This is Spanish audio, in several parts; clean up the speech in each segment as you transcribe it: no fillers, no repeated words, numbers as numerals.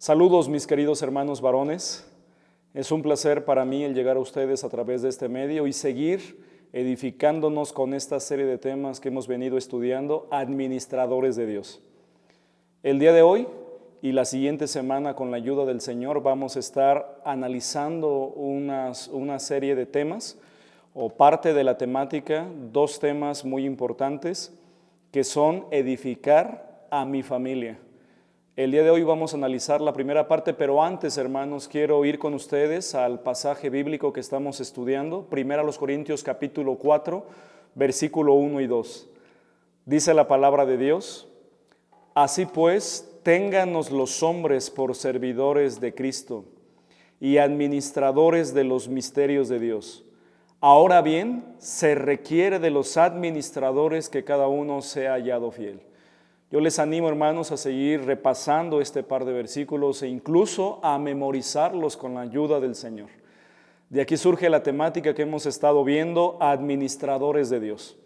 Saludos mis queridos hermanos varones, es un placer para mí el llegar a ustedes a través de este medio y seguir edificándonos con esta serie de temas que hemos venido estudiando, administradores de Dios. El día de hoy y la siguiente semana, con la ayuda del Señor, vamos a estar analizando una serie de temas o parte de la temática, dos temas muy importantes que son edificar a mi familia. El día de hoy vamos a analizar la primera parte, pero antes, hermanos, quiero ir con ustedes al pasaje bíblico que estamos estudiando, 1 Corintios capítulo 4, versículo 1 y 2. Dice la palabra de Dios: así pues, téngannos los hombres por servidores de Cristo y administradores de los misterios de Dios. Ahora bien, se requiere de los administradores que cada uno sea hallado fiel. Yo les animo, hermanos, a seguir repasando este par de versículos e incluso a memorizarlos con la ayuda del Señor. De aquí surge la temática que hemos estado viendo, administradores de Dios.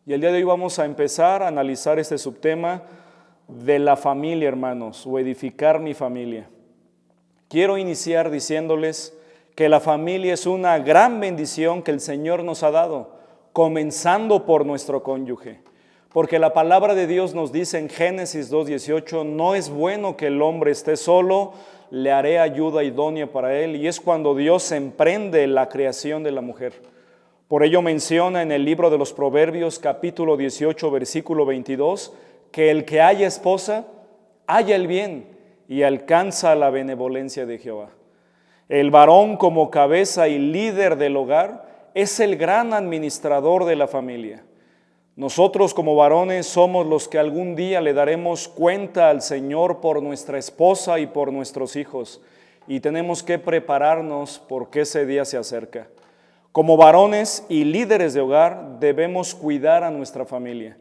Y el día de hoy vamos a empezar a analizar este subtema de la familia, hermanos, o edificar mi familia. Quiero iniciar diciéndoles que la familia es una gran bendición que el Señor nos ha dado, comenzando por nuestro cónyuge. Porque la palabra de Dios nos dice en Génesis 2:18, no es bueno que el hombre esté solo, le haré ayuda idónea para él. Y es cuando Dios emprende la creación de la mujer. Por ello menciona en el libro de los Proverbios, capítulo 18, versículo 22, que el que haya esposa, halla el bien y alcanza la benevolencia de Jehová. El varón como cabeza y líder del hogar es el gran administrador de la familia. Nosotros como varones somos los que algún día le daremos cuenta al Señor por nuestra esposa y por nuestros hijos, y tenemos que prepararnos porque ese día se acerca. Como varones y líderes de hogar debemos cuidar a nuestra familia.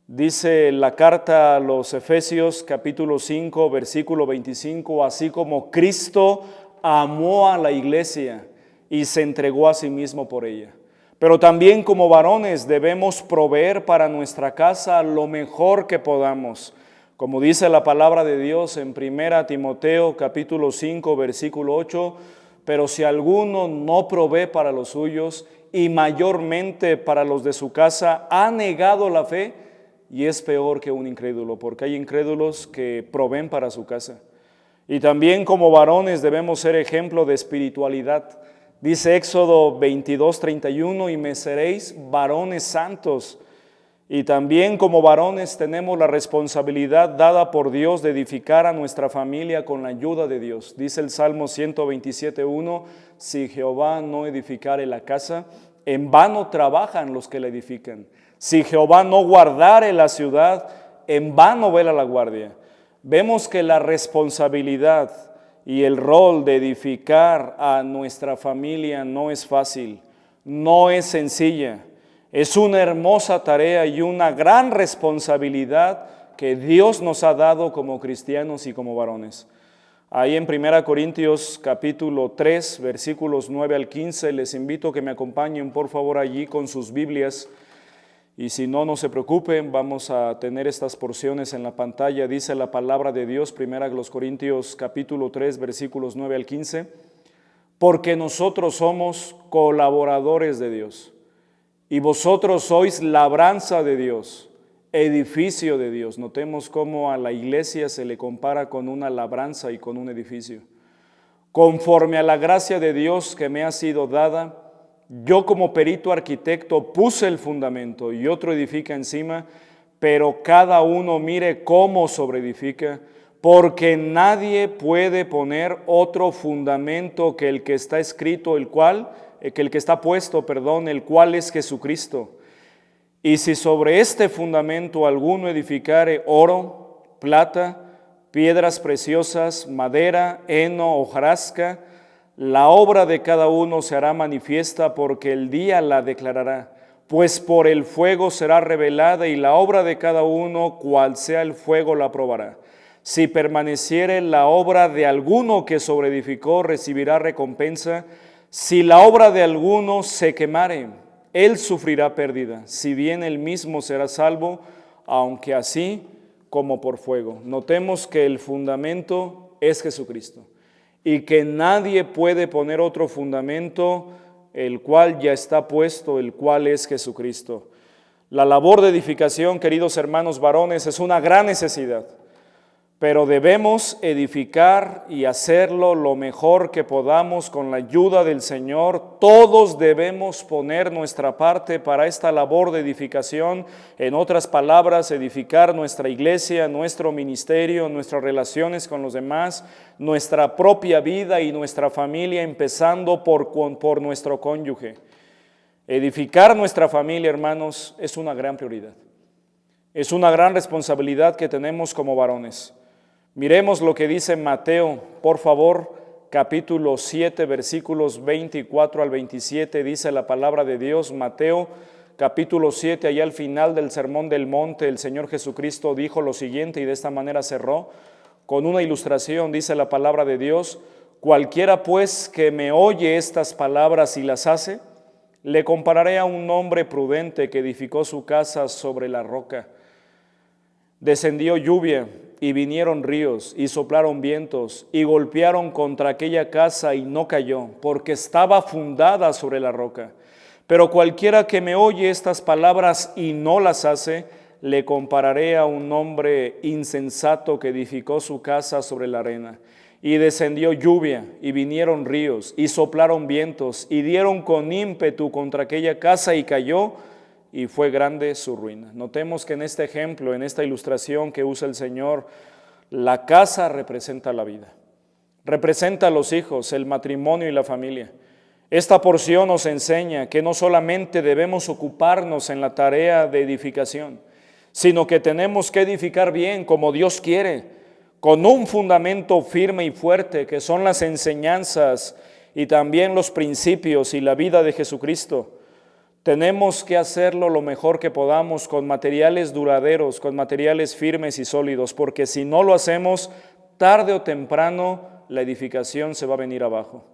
Dice la carta a los Efesios capítulo 5 versículo 25, así como Cristo amó a la iglesia y se entregó a sí mismo por ella. Pero también como varones debemos proveer para nuestra casa lo mejor que podamos. Como dice la palabra de Dios en 1 Timoteo capítulo 5 versículo 8, pero si alguno no provee para los suyos y mayormente para los de su casa, ha negado la fe y es peor que un incrédulo, porque hay incrédulos que proveen para su casa. Y también como varones debemos ser ejemplo de espiritualidad. Dice Éxodo 22:31, y me seréis varones santos. Y también como varones tenemos la responsabilidad dada por Dios de edificar a nuestra familia con la ayuda de Dios. Dice el Salmo 127:1, si Jehová no edificare la casa, en vano trabajan los que la edifican. Si Jehová no guardare la ciudad, en vano vela la guardia. Vemos que la responsabilidad y el rol de edificar a nuestra familia no es fácil, no es sencilla. Es una hermosa tarea y una gran responsabilidad que Dios nos ha dado como cristianos y como varones. Ahí en 1 Corintios capítulo 3, versículos 9 al 15, les invito a que me acompañen por favor allí con sus Biblias. Y si no, no se preocupen, vamos a tener estas porciones en la pantalla. Dice la palabra de Dios, 1 Corintios capítulo 3, versículos 9 al 15. Porque nosotros somos colaboradores de Dios, y vosotros sois labranza de Dios, edificio de Dios. Notemos cómo a la iglesia se le compara con una labranza y con un edificio. Conforme a la gracia de Dios que me ha sido dada, yo como perito arquitecto puse el fundamento y otro edifica encima, pero cada uno mire cómo sobreedifica, porque nadie puede poner otro fundamento que el que está escrito, el cual es Jesucristo. Y si sobre este fundamento alguno edificare oro, plata, piedras preciosas, madera, heno, hojarasca, la obra de cada uno se hará manifiesta, porque el día la declarará, pues por el fuego será revelada, y la obra de cada uno, cual sea el fuego, la probará. Si permaneciere la obra de alguno que sobreedificó, recibirá recompensa. Si la obra de alguno se quemare, él sufrirá pérdida, si bien él mismo será salvo, aunque así como por fuego. Notemos que el fundamento es Jesucristo, y que nadie puede poner otro fundamento, el cual ya está puesto, el cual es Jesucristo. La labor de edificación, queridos hermanos varones, es una gran necesidad, pero debemos edificar y hacerlo lo mejor que podamos con la ayuda del Señor. Todos debemos poner nuestra parte para esta labor de edificación. En otras palabras, edificar nuestra iglesia, nuestro ministerio, nuestras relaciones con los demás, nuestra propia vida y nuestra familia, empezando por nuestro cónyuge. Edificar nuestra familia, hermanos, es una gran prioridad. Es una gran responsabilidad que tenemos como varones. Miremos lo que dice Mateo, por favor, capítulo 7, versículos 24 al 27, dice la palabra de Dios. Mateo, capítulo 7, allá al final del Sermón del Monte, el Señor Jesucristo dijo lo siguiente, y de esta manera cerró, con una ilustración, dice la palabra de Dios: cualquiera pues que me oye estas palabras y las hace, le compararé a un hombre prudente que edificó su casa sobre la roca. Descendió lluvia y vinieron ríos y soplaron vientos y golpearon contra aquella casa y no cayó, porque estaba fundada sobre la roca. Pero cualquiera que me oye estas palabras y no las hace, le compararé a un hombre insensato que edificó su casa sobre la arena. Y descendió lluvia y vinieron ríos y soplaron vientos y dieron con ímpetu contra aquella casa y cayó, y fue grande su ruina. Notemos que en este ejemplo, en esta ilustración que usa el Señor, la casa representa la vida, representa a los hijos, el matrimonio y la familia. Esta porción nos enseña que no solamente debemos ocuparnos en la tarea de edificación, sino que tenemos que edificar bien como Dios quiere, con un fundamento firme y fuerte que son las enseñanzas y también los principios y la vida de Jesucristo. Tenemos que hacerlo lo mejor que podamos con materiales duraderos, con materiales firmes y sólidos, porque si no lo hacemos, tarde o temprano la edificación se va a venir abajo.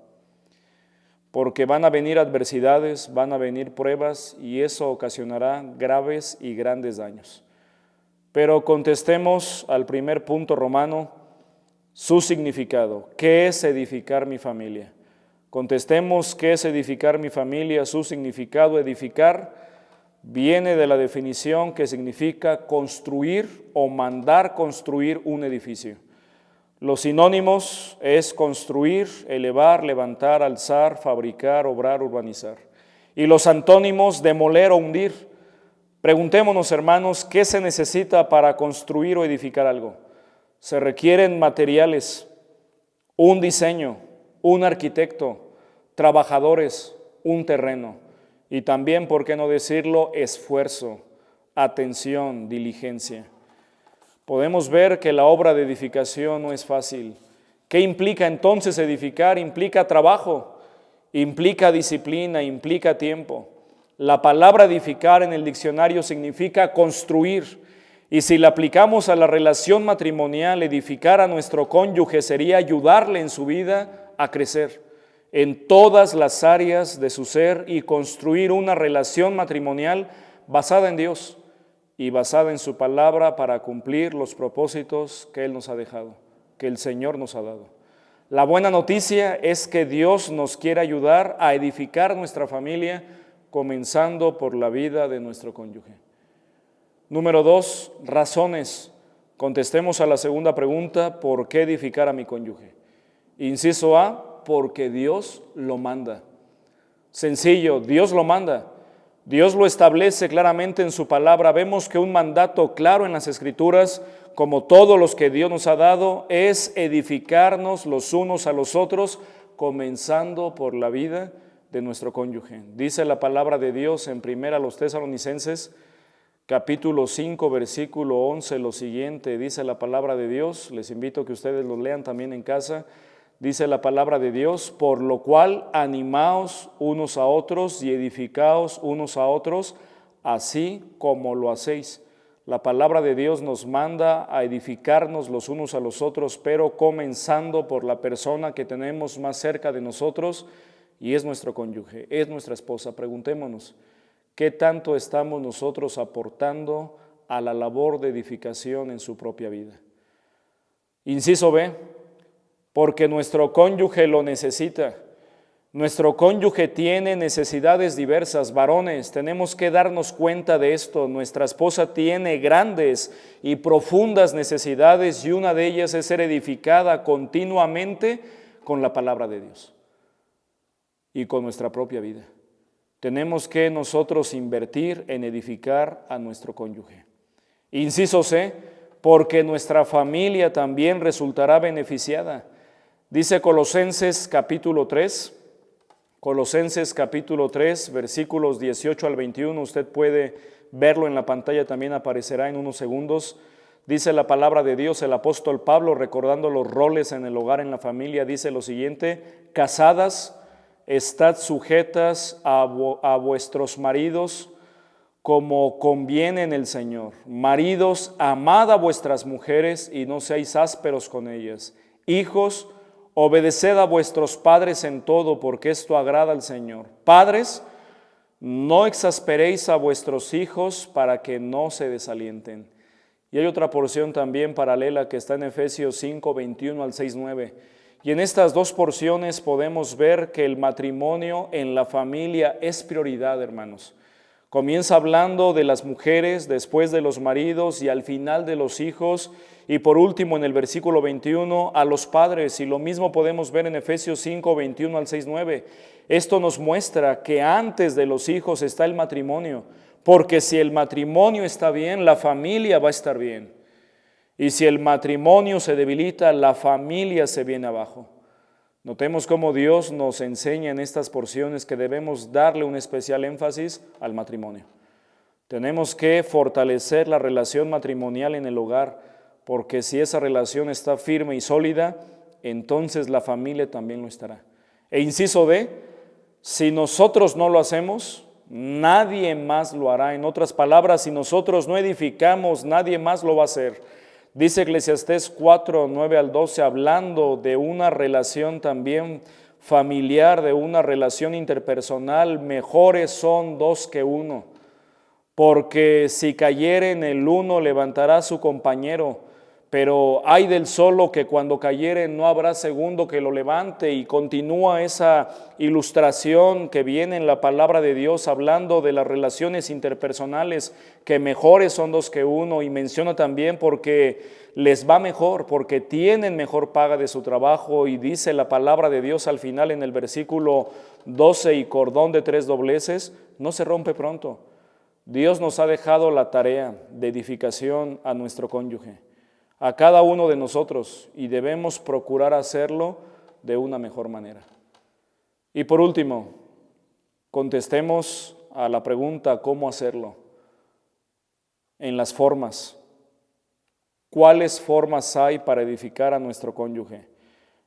Porque van a venir adversidades, van a venir pruebas y eso ocasionará graves y grandes daños. Pero contestemos al primer punto romano, su significado. ¿Qué es edificar mi familia? Contestemos qué es edificar mi familia, su significado. Edificar viene de la definición que significa construir o mandar construir un edificio. Los sinónimos es construir, elevar, levantar, alzar, fabricar, obrar, urbanizar. Y los antónimos, demoler o hundir. Preguntémonos, hermanos, ¿qué se necesita para construir o edificar algo? Se requieren materiales, un diseño, un arquitecto, trabajadores, un terreno y también, ¿por qué no decirlo?, esfuerzo, atención, diligencia. Podemos ver que la obra de edificación no es fácil. ¿Qué implica entonces edificar? Implica trabajo, implica disciplina, implica tiempo. La palabra edificar en el diccionario significa construir. Y si la aplicamos a la relación matrimonial, edificar a nuestro cónyuge sería ayudarle en su vida a crecer en todas las áreas de su ser y construir una relación matrimonial basada en Dios y basada en su palabra para cumplir los propósitos que Él nos ha dejado, que el Señor nos ha dado. La buena noticia es que Dios nos quiere ayudar a edificar nuestra familia, comenzando por la vida de nuestro cónyuge. Número 2, razones. Contestemos a la segunda pregunta, ¿por qué edificar a mi cónyuge? Inciso A, porque Dios lo manda. Sencillo, Dios lo manda. Dios lo establece claramente en su palabra. Vemos que un mandato claro en las Escrituras, como todos los que Dios nos ha dado, es edificarnos los unos a los otros, comenzando por la vida de nuestro cónyuge. Dice la palabra de Dios en 1 Tesalonicenses, capítulo 5, versículo 11, lo siguiente, dice la palabra de Dios. Les invito a que ustedes lo lean también en casa. Dice la palabra de Dios, por lo cual animaos unos a otros y edificaos unos a otros, así como lo hacéis. La palabra de Dios nos manda a edificarnos los unos a los otros, pero comenzando por la persona que tenemos más cerca de nosotros, y es nuestro cónyuge, es nuestra esposa. Preguntémonos, ¿qué tanto estamos nosotros aportando a la labor de edificación en su propia vida? Inciso B, porque nuestro cónyuge lo necesita. Nuestro cónyuge tiene necesidades diversas. Varones, tenemos que darnos cuenta de esto. Nuestra esposa tiene grandes y profundas necesidades y una de ellas es ser edificada continuamente con la palabra de Dios y con nuestra propia vida. Tenemos que nosotros invertir en edificar a nuestro cónyuge. Inciso C, porque nuestra familia también resultará beneficiada. Dice Colosenses capítulo 3, versículos 18 al 21, usted puede verlo en la pantalla, también aparecerá en unos segundos. Dice la palabra de Dios, el apóstol Pablo, recordando los roles en el hogar, en la familia, dice lo siguiente: casadas, estad sujetas a vuestros maridos como conviene en el Señor. Maridos, amad a vuestras mujeres y no seáis ásperos con ellas. Hijos, obedeced a vuestros padres en todo, porque esto agrada al Señor. Padres, no exasperéis a vuestros hijos para que no se desalienten. Y hay otra porción también paralela que está en Efesios 5, 21 al 6, 9. Y en estas dos porciones podemos ver que el matrimonio en la familia es prioridad, hermanos. Comienza hablando de las mujeres, después de los maridos y al final de los hijos. Y por último, en el versículo 21, a los padres. Y lo mismo podemos ver en Efesios 5, 21 al 6, 9. Esto nos muestra que antes de los hijos está el matrimonio. Porque si el matrimonio está bien, la familia va a estar bien. Y si el matrimonio se debilita, la familia se viene abajo. Notemos cómo Dios nos enseña en estas porciones que debemos darle un especial énfasis al matrimonio. Tenemos que fortalecer la relación matrimonial en el hogar, porque si esa relación está firme y sólida, entonces la familia también lo estará. E inciso D, si nosotros no lo hacemos, nadie más lo hará. En otras palabras, si nosotros no edificamos, nadie más lo va a hacer. Dice Eclesiastés 4, 9 al 12, hablando de una relación también familiar, de una relación interpersonal: mejores son dos que uno, porque si cayere en el uno, levantará su compañero. Pero hay del solo que cuando cayere no habrá segundo que lo levante. Y continúa esa ilustración que viene en la palabra de Dios hablando de las relaciones interpersonales, que mejores son dos que uno, y menciona también porque les va mejor, porque tienen mejor paga de su trabajo. Y dice la palabra de Dios al final en el versículo 12, y cordón de 3 dobleces no se rompe pronto. Dios nos ha dejado la tarea de edificación a nuestro cónyuge, a cada uno de nosotros, y debemos procurar hacerlo de una mejor manera. Y por último, contestemos a la pregunta: ¿cómo hacerlo? En las formas. ¿Cuáles formas hay para edificar a nuestro cónyuge?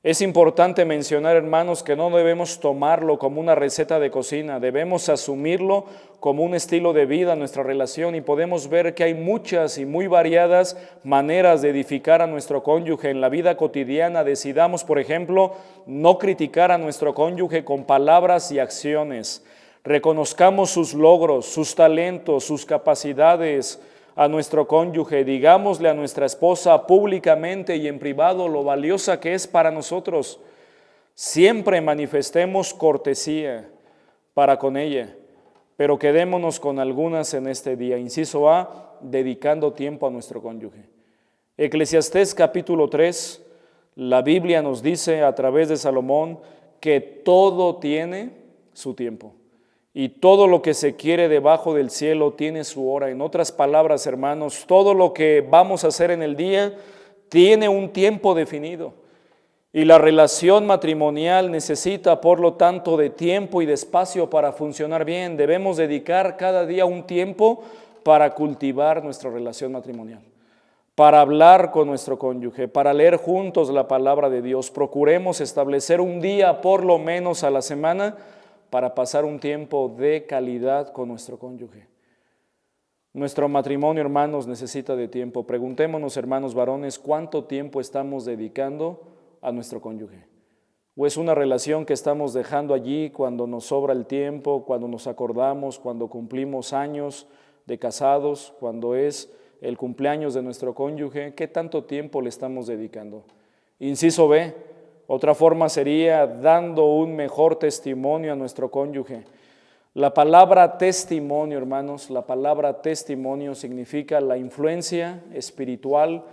Es importante mencionar, hermanos, que no debemos tomarlo como una receta de cocina, debemos asumirlo como un estilo de vida, nuestra relación, y podemos ver que hay muchas y muy variadas maneras de edificar a nuestro cónyuge en la vida cotidiana. Decidamos, por ejemplo, no criticar a nuestro cónyuge con palabras y acciones. Reconozcamos sus logros, sus talentos, sus capacidades a nuestro cónyuge. Digámosle a nuestra esposa públicamente y en privado lo valiosa que es para nosotros. Siempre manifestemos cortesía para con ella, pero quedémonos con algunas en este día. Inciso A, dedicando tiempo a nuestro cónyuge. Eclesiastés capítulo 3, la Biblia nos dice a través de Salomón que todo tiene su tiempo. Y todo lo que se quiere debajo del cielo tiene su hora. En otras palabras, hermanos, todo lo que vamos a hacer en el día tiene un tiempo definido. Y la relación matrimonial necesita, por lo tanto, de tiempo y de espacio para funcionar bien. Debemos dedicar cada día un tiempo para cultivar nuestra relación matrimonial, para hablar con nuestro cónyuge, para leer juntos la palabra de Dios. Procuremos establecer un día por lo menos a la semana para pasar un tiempo de calidad con nuestro cónyuge. Nuestro matrimonio, hermanos, necesita de tiempo. Preguntémonos, hermanos varones, ¿cuánto tiempo estamos dedicando a nuestro cónyuge? ¿O es una relación que estamos dejando allí cuando nos sobra el tiempo, cuando nos acordamos, cuando cumplimos años de casados, cuando es el cumpleaños de nuestro cónyuge? ¿Qué tanto tiempo le estamos dedicando? Inciso B, Otra forma sería dando un mejor testimonio a nuestro cónyuge. La palabra testimonio, hermanos, la palabra testimonio significa la influencia espiritual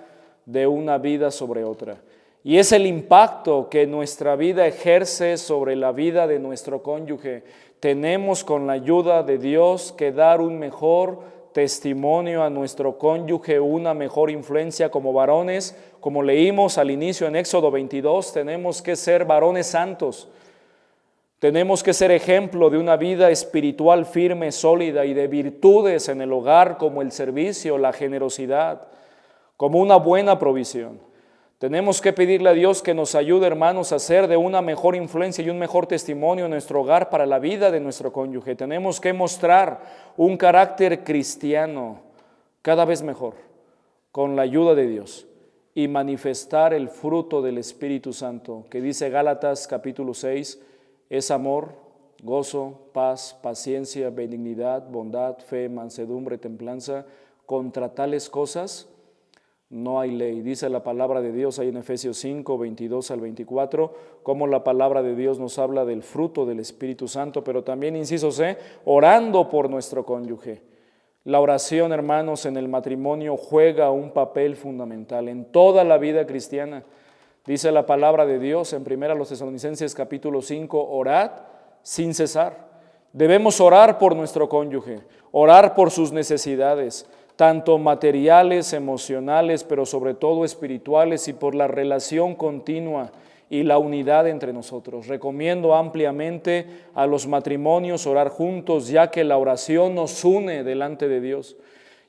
de una vida sobre otra. Y es el impacto que nuestra vida ejerce sobre la vida de nuestro cónyuge. Tenemos con la ayuda de Dios que dar un mejor testimonio a nuestro cónyuge, una mejor influencia como varones. Como leímos al inicio en Éxodo 22, tenemos que ser varones santos. Tenemos que ser ejemplo de una vida espiritual firme, sólida y de virtudes en el hogar como el servicio, la generosidad, como una buena provisión. Tenemos que pedirle a Dios que nos ayude, hermanos, a ser de una mejor influencia y un mejor testimonio en nuestro hogar para la vida de nuestro cónyuge. Tenemos que mostrar un carácter cristiano cada vez mejor, con la ayuda de Dios, y manifestar el fruto del Espíritu Santo, que dice Gálatas capítulo 6, es amor, gozo, paz, paciencia, benignidad, bondad, fe, mansedumbre, templanza. Contra tales cosas no hay ley. Dice la palabra de Dios ahí en Efesios 5, 22 al 24, como la palabra de Dios nos habla del fruto del Espíritu Santo, pero también, inciso C, orando por nuestro cónyuge. La oración, hermanos, en el matrimonio juega un papel fundamental en toda la vida cristiana. Dice la palabra de Dios en 1 Tesalonicenses capítulo 5, orad sin cesar. Debemos orar por nuestro cónyuge, orar por sus necesidades, tanto materiales, emocionales, pero sobre todo espirituales, y por la relación continua y la unidad entre nosotros. Recomiendo ampliamente a los matrimonios orar juntos, ya que la oración nos une delante de Dios,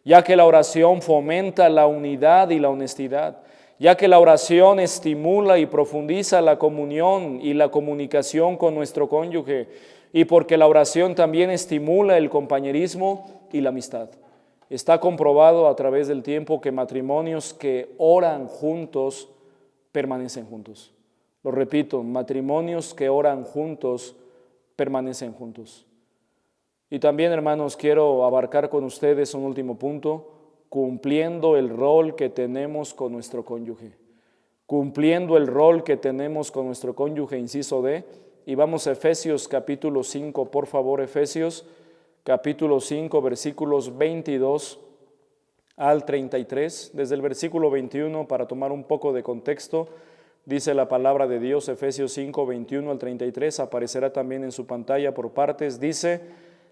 ya que la oración fomenta la unidad y la honestidad, ya que la oración estimula y profundiza la comunión y la comunicación con nuestro cónyuge, y porque la oración también estimula el compañerismo y la amistad. Está comprobado a través del tiempo que matrimonios que oran juntos permanecen juntos. Lo repito, matrimonios que oran juntos permanecen juntos. Y también, hermanos, quiero abarcar con ustedes un último punto, cumpliendo el rol que tenemos con nuestro cónyuge. Cumpliendo el rol que tenemos con nuestro cónyuge, inciso D. Y vamos a Efesios capítulo 5, por favor, Efesios capítulo 5, versículos 22 al 33. Desde el versículo 21, para tomar un poco de contexto, dice la palabra de Dios, Efesios 5, 21 al 33, aparecerá también en su pantalla por partes, dice,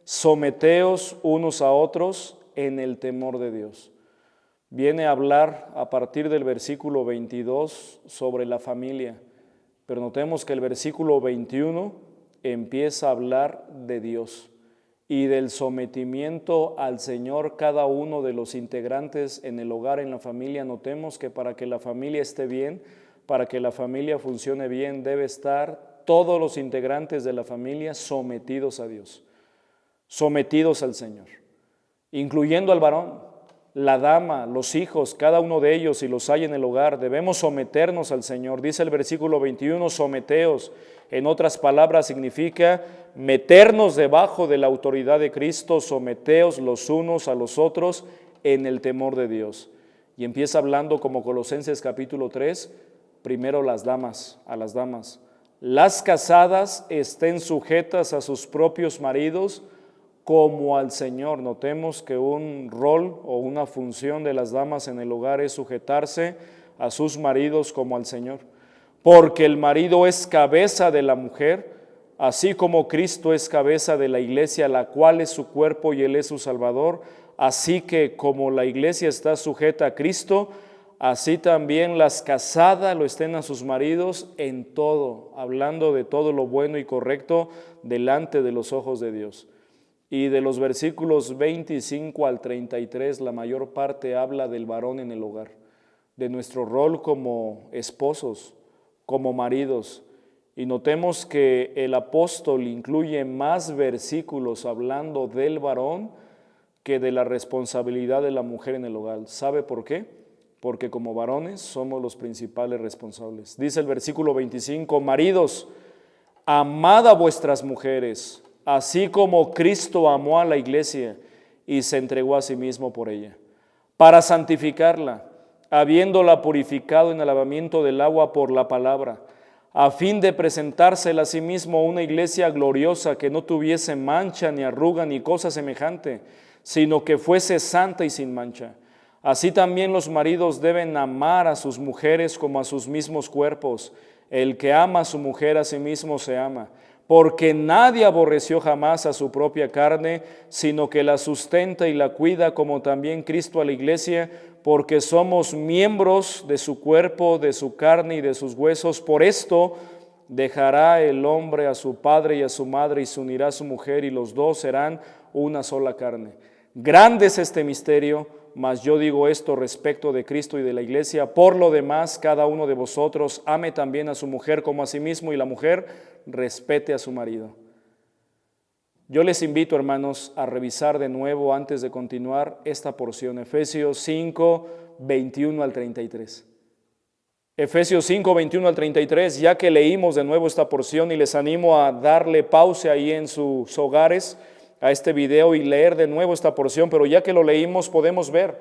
someteos unos a otros en el temor de Dios. Viene a hablar a partir del versículo 22 sobre la familia, pero notemos que el versículo 21 empieza a hablar de Dios y del sometimiento al Señor cada uno de los integrantes en el hogar, en la familia. Notemos que para que la familia esté bien, para que la familia funcione bien, debe estar todos los integrantes de la familia sometidos a Dios, sometidos al Señor, incluyendo al varón, la dama, los hijos, cada uno de ellos, si los hay en el hogar, debemos someternos al Señor. Dice el versículo 21, someteos. En otras palabras, significa meternos debajo de la autoridad de Cristo, someteos los unos a los otros en el temor de Dios. Y empieza hablando como Colosenses capítulo 3, primero a las damas. Las casadas estén sujetas a sus propios maridos como al Señor. Notemos que un rol o una función de las damas en el hogar es sujetarse a sus maridos como al Señor. Porque el marido es cabeza de la mujer, así como Cristo es cabeza de la iglesia, la cual es su cuerpo y Él es su Salvador. Así que como la iglesia está sujeta a Cristo, así también las casadas lo estén a sus maridos en todo, hablando de todo lo bueno y correcto delante de los ojos de Dios. Y de los versículos 25 al 33, la mayor parte habla del varón en el hogar, de nuestro rol como esposos, como maridos. Y notemos que el apóstol incluye más versículos hablando del varón que de la responsabilidad de la mujer en el hogar. ¿Sabe por qué? Porque como varones somos los principales responsables. Dice el versículo 25, maridos, amad a vuestras mujeres, así como Cristo amó a la iglesia y se entregó a sí mismo por ella, para santificarla, habiéndola purificado en el lavamiento del agua por la palabra, a fin de presentársela a sí mismo una iglesia gloriosa que no tuviese mancha ni arruga ni cosa semejante, sino que fuese santa y sin mancha. Así también los maridos deben amar a sus mujeres como a sus mismos cuerpos. El que ama a su mujer a sí mismo se ama, porque nadie aborreció jamás a su propia carne, sino que la sustenta y la cuida, como también Cristo a la iglesia, porque somos miembros de su cuerpo, de su carne y de sus huesos. Por esto dejará el hombre a su padre y a su madre y se unirá a su mujer, y los dos serán una sola carne. Grande es este misterio, mas yo digo esto respecto de Cristo y de la iglesia. Por lo demás, cada uno de vosotros ame también a su mujer como a sí mismo, y la mujer respete a su marido. Yo les invito, hermanos, a revisar de nuevo antes de continuar esta porción, Efesios 5, 21 al 33. Efesios 5, 21 al 33, ya que leímos de nuevo esta porción, y les animo a darle pausa ahí en sus hogares a este video y leer de nuevo esta porción, pero ya que lo leímos podemos ver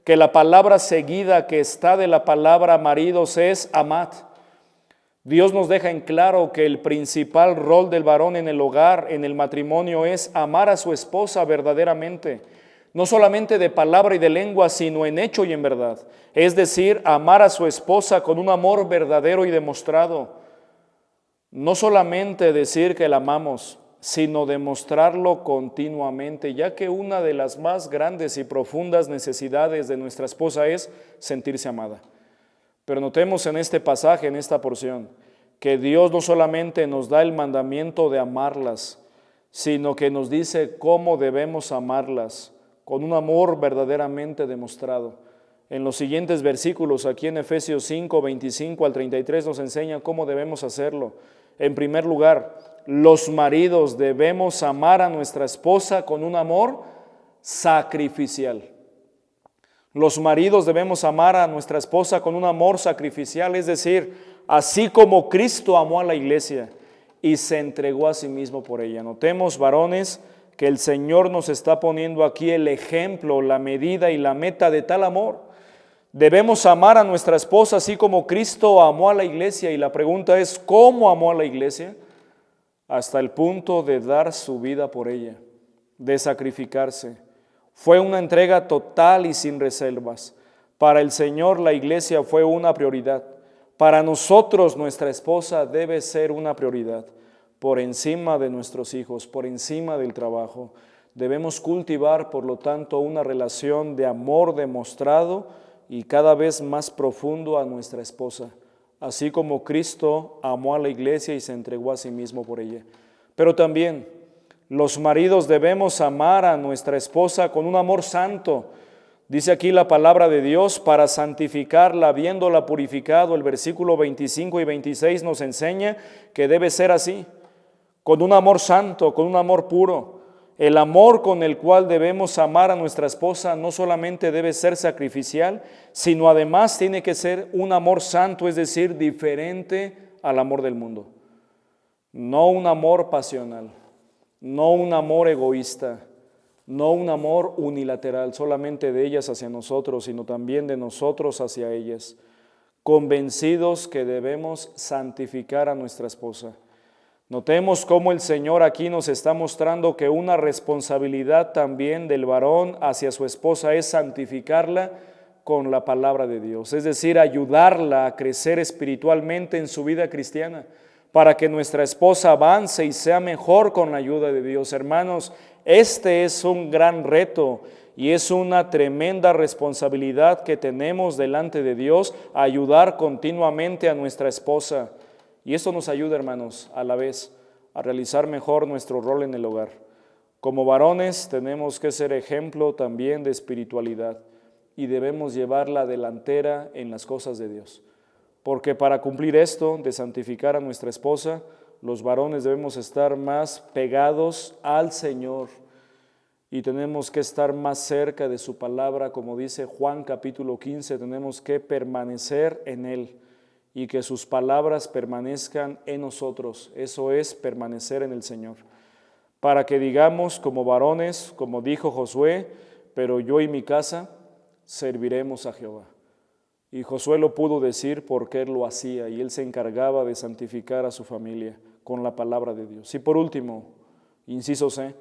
que la palabra seguida que está de la palabra maridos es amad. Dios nos deja en claro que el principal rol del varón en el hogar, en el matrimonio, es amar a su esposa verdaderamente, no solamente de palabra y de lengua, sino en hecho y en verdad. Es decir, amar a su esposa con un amor verdadero y demostrado. No solamente decir que la amamos, sino demostrarlo continuamente, ya que una de las más grandes y profundas necesidades de nuestra esposa es sentirse amada. Pero notemos en este pasaje, en esta porción, que Dios no solamente nos da el mandamiento de amarlas, sino que nos dice cómo debemos amarlas, con un amor verdaderamente demostrado. En los siguientes versículos, aquí en Efesios 5, 25 al 33, nos enseña cómo debemos hacerlo. En primer lugar, los maridos debemos amar a nuestra esposa con un amor sacrificial. Los maridos debemos amar a nuestra esposa con un amor sacrificial, es decir, así como Cristo amó a la iglesia y se entregó a sí mismo por ella. Notemos, varones, que el Señor nos está poniendo aquí el ejemplo, la medida y la meta de tal amor. Debemos amar a nuestra esposa así como Cristo amó a la iglesia, y la pregunta es, ¿cómo amó a la iglesia? Hasta el punto de dar su vida por ella, de sacrificarse. Fue una entrega total y sin reservas. Para el Señor la iglesia fue una prioridad. Para nosotros nuestra esposa debe ser una prioridad, por encima de nuestros hijos, por encima del trabajo. Debemos cultivar, por lo tanto, una relación de amor demostrado y cada vez más profundo a nuestra esposa, así como Cristo amó a la iglesia y se entregó a sí mismo por ella. Pero también los maridos debemos amar a nuestra esposa con un amor santo. Dice aquí la palabra de Dios, para santificarla, habiéndola purificado. El versículo 25 y 26 nos enseña que debe ser así, con un amor santo, con un amor puro. El amor con el cual debemos amar a nuestra esposa no solamente debe ser sacrificial, sino además tiene que ser un amor santo, es decir, diferente al amor del mundo. No un amor pasional, no un amor egoísta, no un amor unilateral, solamente de ellas hacia nosotros, sino también de nosotros hacia ellas, convencidos que debemos santificar a nuestra esposa. Notemos cómo el Señor aquí nos está mostrando que una responsabilidad también del varón hacia su esposa es santificarla con la palabra de Dios, es decir, ayudarla a crecer espiritualmente en su vida cristiana, para que nuestra esposa avance y sea mejor con la ayuda de Dios. Hermanos, este es un gran reto y es una tremenda responsabilidad que tenemos delante de Dios, ayudar continuamente a nuestra esposa. Y esto nos ayuda, hermanos, a la vez a realizar mejor nuestro rol en el hogar. Como varones tenemos que ser ejemplo también de espiritualidad y debemos llevar la delantera en las cosas de Dios. Porque para cumplir esto, de santificar a nuestra esposa, los varones debemos estar más pegados al Señor y tenemos que estar más cerca de su palabra, como dice Juan capítulo 15, tenemos que permanecer en Él y que sus palabras permanezcan en nosotros. Eso es permanecer en el Señor. Para que digamos como varones, como dijo Josué, pero yo y mi casa serviremos a Jehová. Y Josué lo pudo decir porque él lo hacía y él se encargaba de santificar a su familia con la palabra de Dios. Y por último, inciso C,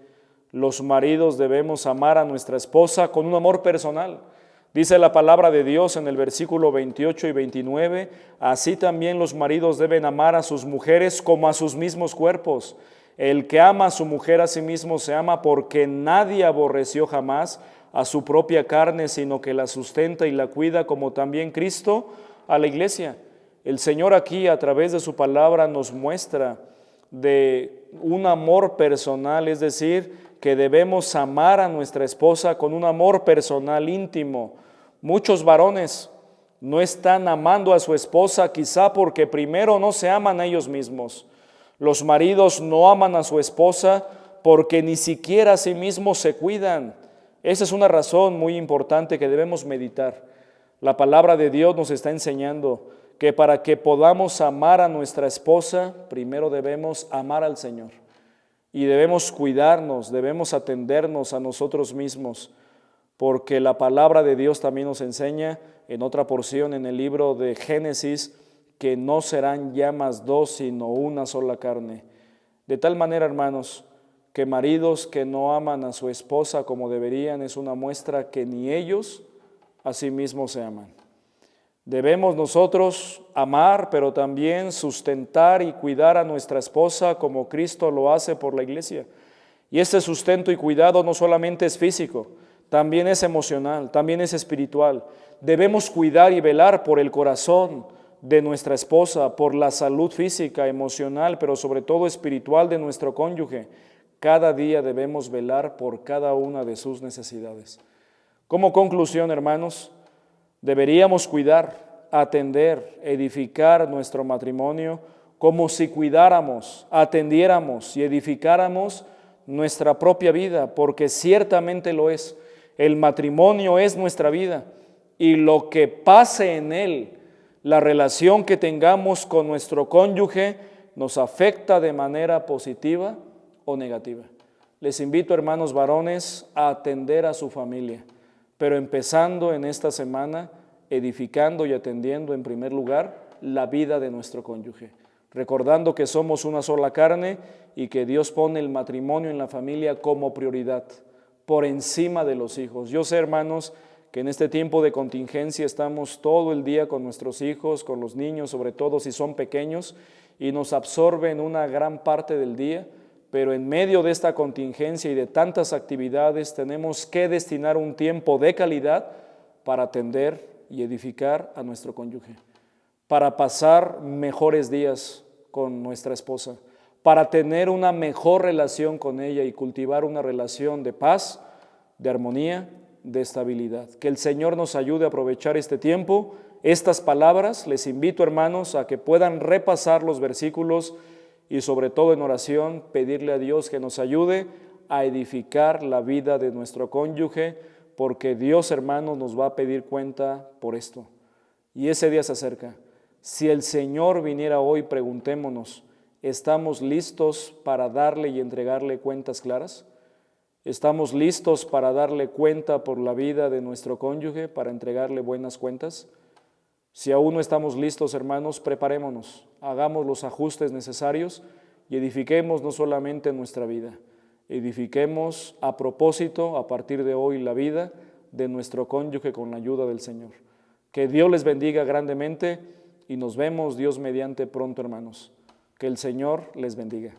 los maridos debemos amar a nuestra esposa con un amor personal. Dice la palabra de Dios en el versículo 28 y 29, así también los maridos deben amar a sus mujeres como a sus mismos cuerpos. El que ama a su mujer a sí mismo se ama, porque nadie aborreció jamás a su propia carne, sino que la sustenta y la cuida, como también Cristo a la iglesia. El Señor aquí a través de su palabra nos muestra de un amor personal, es decir, que debemos amar a nuestra esposa con un amor personal íntimo. Muchos varones no están amando a su esposa quizá porque primero no se aman a ellos mismos. Los maridos no aman a su esposa porque ni siquiera a sí mismos se cuidan. Esa es una razón muy importante que debemos meditar. La palabra de Dios nos está enseñando que para que podamos amar a nuestra esposa, primero debemos amar al Señor. Y debemos cuidarnos, debemos atendernos a nosotros mismos, porque la palabra de Dios también nos enseña en otra porción en el libro de Génesis que no serán ya más dos, sino una sola carne. De tal manera, hermanos, que maridos que no aman a su esposa como deberían es una muestra que ni ellos a sí mismos se aman. Debemos nosotros amar, pero también sustentar y cuidar a nuestra esposa como Cristo lo hace por la iglesia. Y este sustento y cuidado no solamente es físico, también es emocional, también es espiritual. Debemos cuidar y velar por el corazón de nuestra esposa, por la salud física, emocional, pero sobre todo espiritual de nuestro cónyuge. Cada día debemos velar por cada una de sus necesidades. Como conclusión, hermanos, deberíamos cuidar, atender, edificar nuestro matrimonio como si cuidáramos, atendiéramos y edificáramos nuestra propia vida, porque ciertamente lo es. El matrimonio es nuestra vida y lo que pase en él, la relación que tengamos con nuestro cónyuge, nos afecta de manera positiva o negativa. Les invito, hermanos varones, a atender a su familia, pero empezando en esta semana, edificando y atendiendo en primer lugar la vida de nuestro cónyuge, recordando que somos una sola carne y que Dios pone el matrimonio en la familia como prioridad, por encima de los hijos. Yo sé, hermanos, que en este tiempo de contingencia estamos todo el día con nuestros hijos, con los niños, sobre todo si son pequeños, y nos absorben una gran parte del día, pero en medio de esta contingencia y de tantas actividades tenemos que destinar un tiempo de calidad para atender y edificar a nuestro cónyuge, para pasar mejores días con nuestra esposa, para tener una mejor relación con ella y cultivar una relación de paz, de armonía, de estabilidad. Que el Señor nos ayude a aprovechar este tiempo. Estas palabras, les invito, hermanos, a que puedan repasar los versículos y sobre todo en oración pedirle a Dios que nos ayude a edificar la vida de nuestro cónyuge, porque Dios, hermanos, nos va a pedir cuenta por esto. Y ese día se acerca. Si el Señor viniera hoy, preguntémonos, ¿estamos listos para darle y entregarle cuentas claras? ¿Estamos listos para darle cuenta por la vida de nuestro cónyuge, para entregarle buenas cuentas? Si aún no estamos listos, hermanos, preparémonos, hagamos los ajustes necesarios y edifiquemos no solamente nuestra vida, edifiquemos a propósito, a partir de hoy, la vida de nuestro cónyuge con la ayuda del Señor. Que Dios les bendiga grandemente y nos vemos, Dios mediante, pronto, hermanos. Que el Señor les bendiga.